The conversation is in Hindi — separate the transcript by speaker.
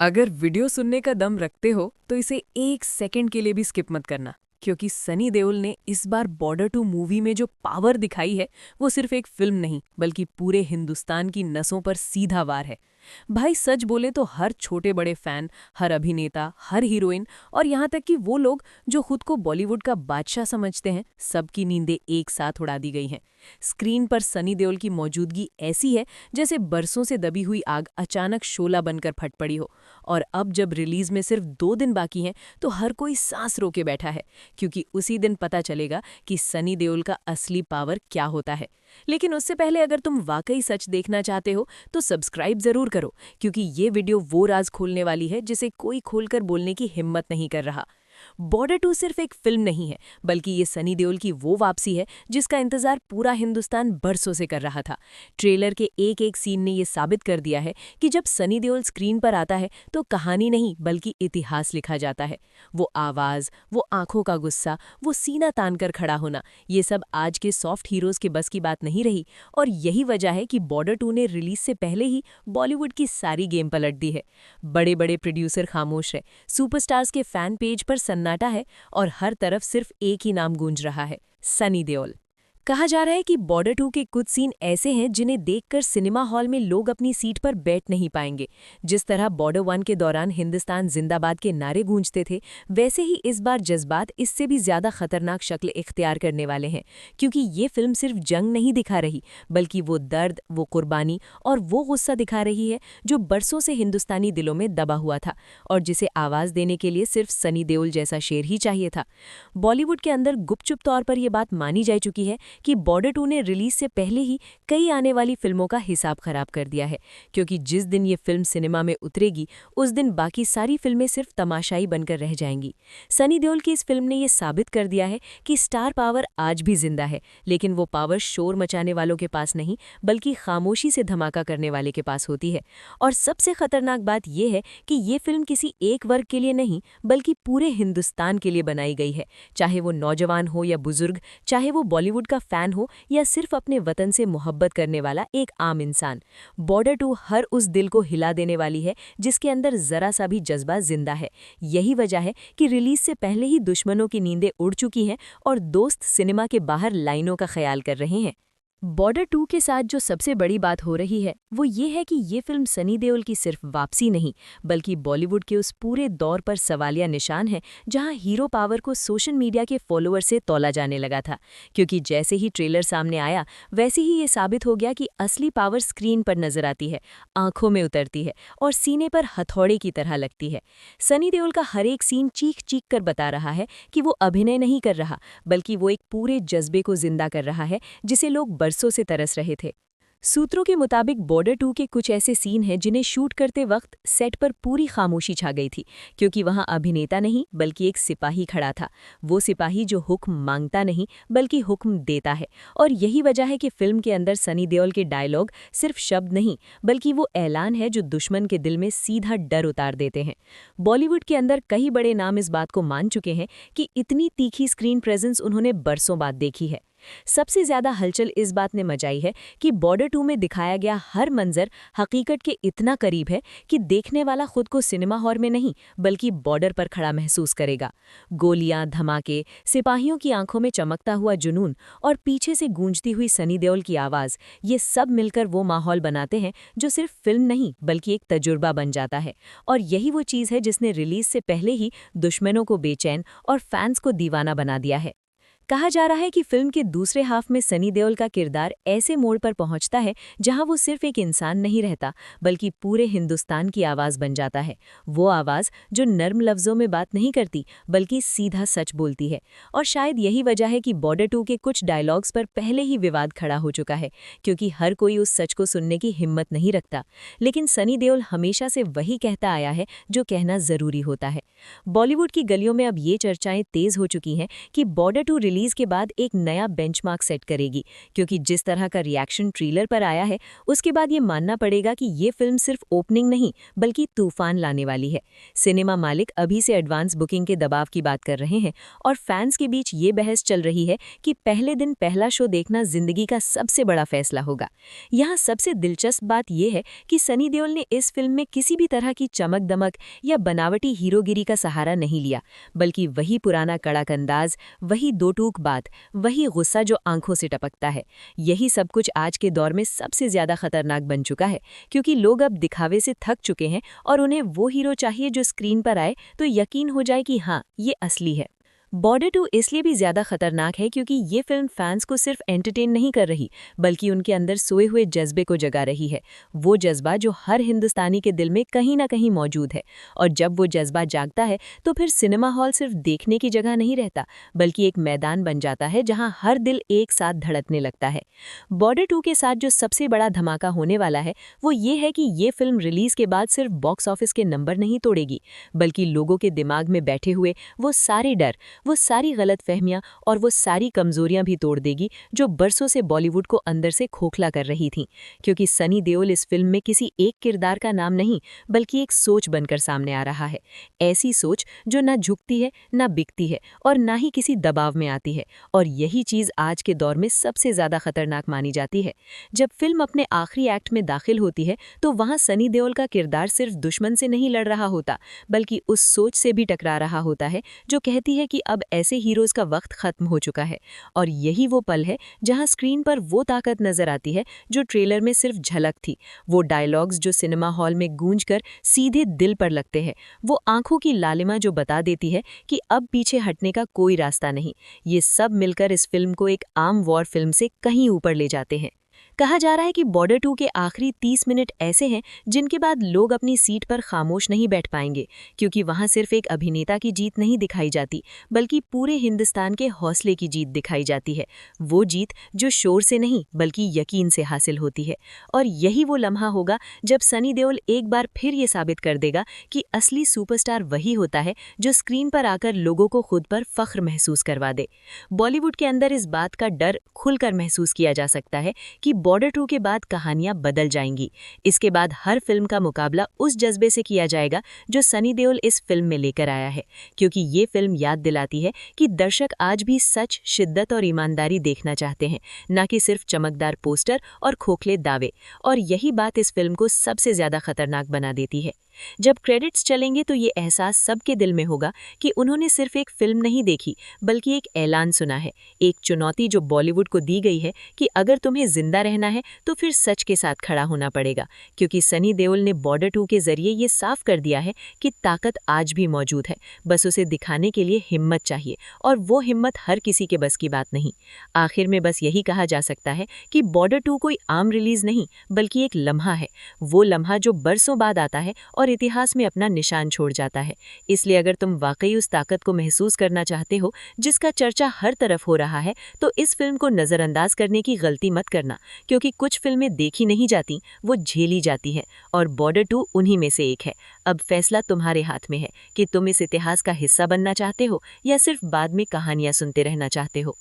Speaker 1: अगर वीडियो सुनने का दम रखते हो तो इसे एक सेकंड के लिए भी स्किप मत करना, क्योंकि सनी देओल ने इस बार बॉर्डर टू मूवी में जो पावर दिखाई है वो सिर्फ एक फिल्म नहीं बल्कि पूरे हिंदुस्तान की नसों पर सीधा वार है। भाई सच बोले तो हर छोटे बड़े फैन, हर अभिनेता, हर हीरोइन और यहाँ तक कि वो लोग जो खुद को बॉलीवुड का बादशाह समझते हैं, सबकी नींदें एक साथ उड़ा दी गई हैं। स्क्रीन पर सनी देओल की मौजूदगी ऐसी है जैसे बरसों से दबी हुई आग अचानक शोला बनकर फट पड़ी हो। और अब जब रिलीज में सिर्फ 2 दिन बाकी हैं तो हर कोई सांस रोके बैठा है, क्योंकि उसी दिन पता चलेगा कि सनी देओल का असली पावर क्या होता है। लेकिन उससे पहले अगर तुम वाकई सच देखना चाहते हो तो सब्सक्राइब जरूर करो, क्योंकि ये वीडियो वो राज खोलने वाली है जिसे कोई खोलकर बोलने की हिम्मत नहीं कर रहा। बॉर्डर 2 सिर्फ एक फिल्म नहीं है, बल्कि ये सनी देओल की वो वापसी है जिसका इंतजार पूरा हिंदुस्तान बरसों से कर रहा था। ट्रेलर के एक एक सीन ने ये साबित कर दिया है कि जब सनी देओल स्क्रीन पर आता है तो कहानी नहीं बल्कि इतिहास लिखा जाता है। वो आवाज, वो आंखों का गुस्सा, वो सीना तान कर खड़ा होना, ये सब आज के सॉफ्ट हीरोज के बस की बात नहीं रही। और यही वजह है कि बॉर्डर 2 ने रिलीज से पहले ही बॉलीवुड की सारी गेम पलट दी है। बड़े बड़े प्रोड्यूसर खामोश है, सुपरस्टार्स के फैन पेज पर सन्नाटा है और हर तरफ सिर्फ एक ही नाम गूंज रहा है, सनी देओल। कहा जा रहा है कि बॉर्डर 2 के कुछ सीन ऐसे हैं जिन्हें देखकर सिनेमा हॉल में लोग अपनी सीट पर बैठ नहीं पाएंगे। जिस तरह बॉर्डर 1 के दौरान हिंदुस्तान जिंदाबाद के नारे गूंजते थे, वैसे ही इस बार जज्बात इससे भी ज्यादा खतरनाक शक्ल इख्तियार करने वाले हैं, क्योंकि ये फिल्म सिर्फ जंग नहीं दिखा रही बल्कि वो दर्द, वो कुर्बानी और वो गुस्सा दिखा रही है जो बरसों से हिंदुस्तानी दिलों में दबा हुआ था और जिसे आवाज देने के लिए सिर्फ सनी देओल जैसा शेर ही चाहिए था। बॉलीवुड के अंदर गुपचुप तौर पर यह बात मानी जा चुकी है कि बॉर्डर 2 ने रिलीज से पहले ही कई आने वाली फिल्मों का हिसाब खराब कर दिया है, क्योंकि जिस दिन ये फिल्म सिनेमा में उतरेगी उस दिन बाकी सारी फिल्में सिर्फ तमाशाई बनकर रह जाएंगी। सनी देओल की इस फिल्म ने ये साबित कर दिया है कि स्टार पावर आज भी जिंदा है, लेकिन वो पावर शोर मचाने वालों के पास नहीं बल्कि खामोशी से धमाका करने वाले के पास होती है। और सबसे खतरनाक बात यह है कि ये फिल्म किसी एक वर्ग के लिए नहीं बल्कि पूरे हिंदुस्तान के लिए बनाई गई है, चाहे वो नौजवान हो या बुजुर्ग, चाहे वो बॉलीवुड का फैन हो या सिर्फ अपने वतन से मोहब्बत करने वाला एक आम इंसान। बॉर्डर 2 हर उस दिल को हिला देने वाली है जिसके अंदर जरा सा भी जज्बा जिंदा है। यही वजह है कि रिलीज से पहले ही दुश्मनों की नींदें उड़ चुकी हैं और दोस्त सिनेमा के बाहर लाइनों का ख्याल कर रहे हैं। बॉर्डर 2 के साथ जो सबसे बड़ी बात हो रही है वो ये है कि ये फिल्म सनी देओल की सिर्फ वापसी नहीं बल्कि बॉलीवुड के उस पूरे दौर पर सवालिया निशान है जहां हीरो पावर को सोशल मीडिया के फॉलोअर से तौला जाने लगा था। क्योंकि जैसे ही ट्रेलर सामने आया वैसे ही ये साबित हो गया कि असली पावर स्क्रीन पर नजर आती है, आंखों में उतरती है और सीने पर हथौड़े की तरह लगती है। सनी देओल का हर एक सीन चीख चीख कर बता रहा है कि वो अभिनय नहीं कर रहा बल्कि वो एक पूरे जज्बे को जिंदा कर रहा है जिसे लोग बरसों से तरस रहे थे। सूत्रों के मुताबिक बॉर्डर 2 के कुछ ऐसे सीन हैं जिन्हें शूट करते वक्त सेट पर पूरी खामोशी छा गई थी, क्योंकि वहां अभिनेता नहीं बल्कि एक सिपाही खड़ा था। वो सिपाही जो हुक्म मांगता नहीं बल्कि हुक्म देता है। और यही वजह है कि फिल्म के अंदर सनी देओल के डायलॉग सिर्फ शब्द नहीं बल्कि वो ऐलान है जो दुश्मन के दिल में सीधा डर उतार देते हैं। बॉलीवुड के अंदर कई बड़े नाम इस बात को मान चुके हैं कि इतनी तीखी स्क्रीन प्रेजेंस उन्होंने बरसों बाद देखी है। सबसे ज्यादा हलचल इस बात ने मचाई है कि बॉर्डर 2 में दिखाया गया हर मंजर हकीकत के इतना करीब है कि देखने वाला खुद को सिनेमा हॉल में नहीं बल्कि बॉर्डर पर खड़ा महसूस करेगा। गोलियां, धमाके, सिपाहियों की आंखों में चमकता हुआ जुनून और पीछे से गूंजती हुई सनी देओल की आवाज, ये सब मिलकर वो माहौल बनाते हैं जो सिर्फ फिल्म नहीं बल्कि एक तजुर्बा बन जाता है। और यही वो चीज है जिसने रिलीज से पहले ही दुश्मनों को बेचैन और फैंस को दीवाना बना दिया है। कहा जा रहा है कि फिल्म के दूसरे हाफ में सनी देओल का किरदार ऐसे मोड़ पर पहुंचता है जहां वो सिर्फ एक इंसान नहीं रहता बल्कि पूरे हिंदुस्तान की आवाज बन जाता है। वो आवाज जो नर्म लफ्जों में बात नहीं करती बल्कि सीधा सच बोलती है। और शायद यही वजह है कि बॉर्डर 2 के कुछ डायलॉग्स पर पहले ही विवाद खड़ा हो चुका है, क्योंकि हर कोई उस सच को सुनने की हिम्मत नहीं रखता। लेकिन सनी देओल हमेशा से वही कहता आया है जो कहना जरूरी होता है। बॉलीवुड की गलियों में अब ये चर्चाएं तेज हो चुकी हैं कि बॉर्डर 2
Speaker 2: रिलीज के बाद एक नया बेंचमार्क सेट करेगी, क्योंकि जिस तरह का रिएक्शन ट्रेलर पर आया है उसके बाद ये मानना पड़ेगा कि ये फिल्म सिर्फ ओपनिंग नहीं बल्कि तूफान लाने वाली है। सिनेमा मालिक अभी से एडवांस बुकिंग के दबाव की बात कर रहे हैं और फैंस के बीच ये बहस चल रही है कि पहले दिन पहला शो देखना जिंदगी का सबसे बड़ा फैसला होगा। यहाँ सबसे दिलचस्प बात यह है कि सनी देओल ने इस फिल्म में किसी भी तरह की चमक दमक या बनावटी हीरोगिरी का सहारा नहीं लिया, बल्कि वही पुराना कड़क अंदाज, वही दो टूक बात, वही गुस्सा जो आंखों से टपकता है। यही सब कुछ आज के दौर में सबसे ज्यादा खतरनाक बन चुका है, क्योंकि लोग अब दिखावे से थक चुके हैं और उन्हें वो हीरो चाहिए जो स्क्रीन पर आए तो यकीन हो जाए कि हाँ, ये असली है। बॉर्डर 2 इसलिए भी ज्यादा खतरनाक है क्योंकि ये फिल्म फैंस को सिर्फ एंटरटेन नहीं कर रही, बल्कि उनके अंदर सोए हुए जज्बे को जगा रही है। वो जज्बा जो हर हिंदुस्तानी के दिल में कहीं ना कहीं मौजूद है, और जब वो जज्बा जागता है तो फिर सिनेमा हॉल सिर्फ देखने की जगह नहीं रहता, बल्कि एक मैदान बन जाता है जहां हर दिल एक साथ धड़कने लगता है। बॉर्डर 2 के साथ जो सबसे बड़ा धमाका होने वाला है वो ये है कि ये फिल्म रिलीज के बाद सिर्फ बॉक्स ऑफिस के नंबर नहीं तोड़ेगी, बल्कि लोगों के दिमाग में बैठे हुए वो सारे डर, वो सारी गलतफहमियां और वो सारी कमजोरियां भी तोड़ देगी जो बरसों से बॉलीवुड को अंदर से खोखला कर रही थीं। क्योंकि सनी देओल इस फिल्म में किसी एक किरदार का नाम नहीं, बल्कि एक सोच बनकर सामने आ रहा है। ऐसी सोच जो ना झुकती है, ना बिकती है और ना ही किसी दबाव में आती है। और यही चीज आज के दौर में सबसे ज्यादा खतरनाक मानी जाती है। जब फिल्म अपने आखिरी एक्ट में दाखिल होती है तो वहां सनी देओल का किरदार सिर्फ दुश्मन से नहीं लड़ रहा होता, बल्कि उस सोच से भी टकरा रहा होता है जो कहती है कि अब ऐसे हीरोज का वक्त खत्म हो चुका है। और यही वो पल है जहां स्क्रीन पर वो ताकत नजर आती है जो ट्रेलर में सिर्फ झलक थी, वो डायलॉग्स जो सिनेमा हॉल में गूंजकर सीधे दिल पर लगते हैं, वो आंखों की लालिमा जो बता देती है कि अब पीछे हटने का कोई रास्ता नहीं। ये सब मिलकर इस फिल्म को एक आम वॉर फिल्म से कहीं ऊपर ले जाते हैं। कहा जा रहा है कि बॉर्डर 2 के आखिरी 30 मिनट ऐसे हैं जिनके बाद लोग अपनी सीट पर खामोश नहीं बैठ पाएंगे, क्योंकि वहां सिर्फ एक अभिनेता की जीत नहीं दिखाई जाती, बल्कि पूरे हिंदुस्तान के हौसले की जीत दिखाई जाती है। वो जीत जो शोर से नहीं बल्कि यकीन से हासिल होती है। और यही वो लम्हा होगा जब सनी देओल एक बार फिर ये साबित कर देगा कि असली सुपरस्टार वही होता है जो स्क्रीन पर आकर लोगों को खुद पर फख्र महसूस करवा दे। बॉलीवुड के अंदर इस बात का डर खुलकर महसूस किया जा सकता है कि बॉर्डर 2 के बाद कहानियां बदल जाएंगी। इसके बाद हर फिल्म का मुकाबला उस जज्बे से किया जाएगा जो सनी देओल इस फिल्म में लेकर आया है, क्योंकि ये फिल्म याद दिलाती है कि दर्शक आज भी सच, शिद्दत और ईमानदारी देखना चाहते हैं, न कि सिर्फ चमकदार पोस्टर और खोखले दावे। और यही बात इस फिल्म को सबसे ज्यादा खतरनाक बना देती है। जब क्रेडिट्स चलेंगे तो ये एहसास सबके दिल में होगा कि उन्होंने सिर्फ एक फिल्म नहीं देखी, बल्कि एक ऐलान सुना है, एक चुनौती जो बॉलीवुड को दी गई है कि अगर तुम्हें जिंदा रहना है तो फिर सच के साथ खड़ा होना पड़ेगा। क्योंकि सनी देओल ने बॉर्डर 2 के जरिए ये साफ कर दिया है कि ताकत आज भी मौजूद है, बस उसे दिखाने के लिए हिम्मत चाहिए, और वो हिम्मत हर किसी के बस की बात नहीं। आखिर में बस यही कहा जा सकता है कि बॉर्डर 2 कोई आम रिलीज नहीं, बल्कि एक लम्हा है, वो लम्हा जो बरसों बाद आता है और इतिहास में अपना निशान छोड़ जाता है। इसलिए अगर तुम वाकई उस ताकत को महसूस करना चाहते हो जिसका चर्चा हर तरफ हो रहा है, तो इस फिल्म को नजरअंदाज करने की गलती मत करना, क्योंकि कुछ फिल्में देखी नहीं जाती, वो झेली जाती हैं, और बॉर्डर 2 उन्हीं में से एक है। अब फैसला तुम्हारे हाथ में है कि तुम इस इतिहास का हिस्सा बनना चाहते हो या सिर्फ बाद में कहानियां सुनते रहना चाहते हो।